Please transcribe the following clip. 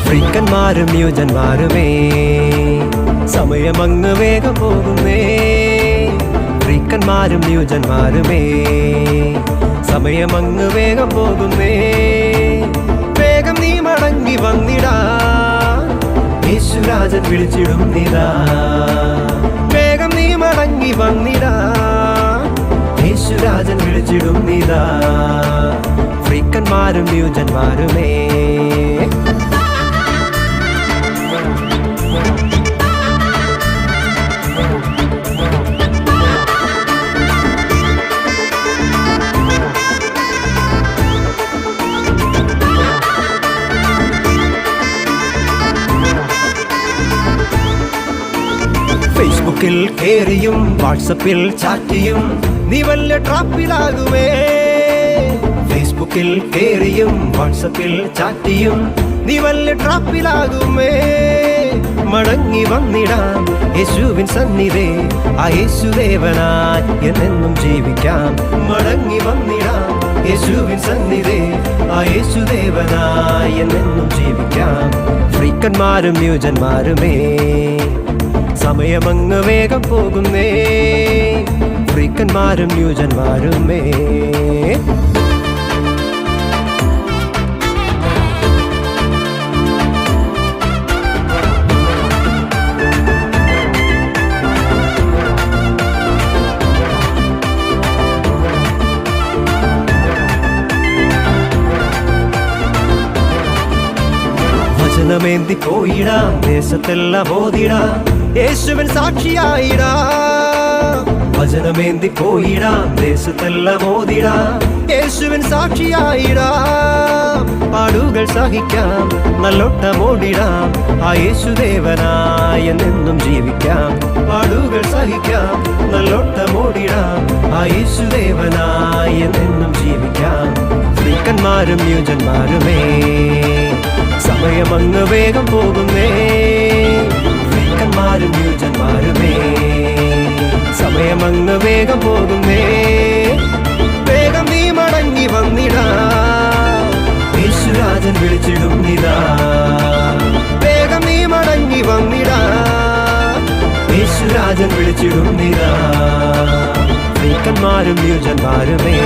ഫ്രീക്കന്മാരും ന്യൂജന്മാരുമേ സമയമങ്ങ് വേഗം പോകുന്നേ. ഫ്രീക്കന്മാരും ന്യൂജന്മാരുമേ സമയമങ്ങ് വേഗം പോകുന്നേ. വേഗം നീ മടങ്ങി വന്നിടാ, യേശുരാജൻ വിളിച്ചിടും നിതാ. വേഗം നീ മടങ്ങി വന്നിടാ, യേശുരാജൻ വിളിച്ചിടും നിതാ. ഫ്രീക്കന്മാരും ന്യൂജന്മാരുമേ ഫേസ്ബുക്കിൽ കേറിയും വാട്സപ്പിൽ ചാറ്റിയും നീ വല്ല ട്രാപ്പിലാകുമേ. ഫേസ്ബുക്കിൽ കേറിയും വാട്സപ്പിൽ ചാറ്റിയും നീ വല്ല ട്രാപ്പിലാകുമേ. മടങ്ങി വന്നിടാം യേശുവിൻ സന്നിധേ, ആ യേശുദേവനായി എന്നെന്നും ജീവിക്കാം. മടങ്ങി വന്നിടാം യേശുവിൻ സന്നിധേ, ആ യേശുദേവനായി എന്നെന്നും ജീവിക്കാം. ഫ്രീക്കന്മാരും ന്യൂജന്മാരുമേ സമയമങ്ങ് വേഗം പോകുന്നേ. ഫ്രീക്കന്മാരും ന്യൂജന്മാരുമേ വചനമേന്തി പോയിടാം, ദേശത്തെല്ലാം ഓതിടാം, യേശുവിൻ സാക്ഷിയായിടാം. വചനമേന്തി പോയിടാം, ദേശത്തെല്ലാം ഓതിടാം, യേശുവിൻ സാക്ഷിയായിടാം. പാടുകൾ സഹിക്കാം, നല്ലോട്ടമോടിടാം, ആ യേശുദേവനായി എന്നെന്നും ജീവിക്കാം. പാടുകൾ സഹിക്കാം, നല്ലോട്ടമോടിടാം, ആ യേശുദേവനായി എന്നെന്നും ജീവിക്കാം. ഫ്രീക്കന്മാരും ന്യൂജന്മാരുമേ സമയമങ്ങ് വേഗം പോകുന്നേ. ഫ്രീക്കന്മാരും ന്യൂജന്മാരുമേ സമയമങ്ങ് വേഗം പോകുന്നേ. വേഗം നീ മടങ്ങി വന്നിടാ, യേശുരാജൻ വിളിച്ചിടും നിതാ. വേഗം നീ മടങ്ങി വന്നിടാ, യേശുരാജൻ വിളിച്ചിടും നിതാ. ഫ്രീക്കന്മാരും ന്യൂജന്മാരുമേ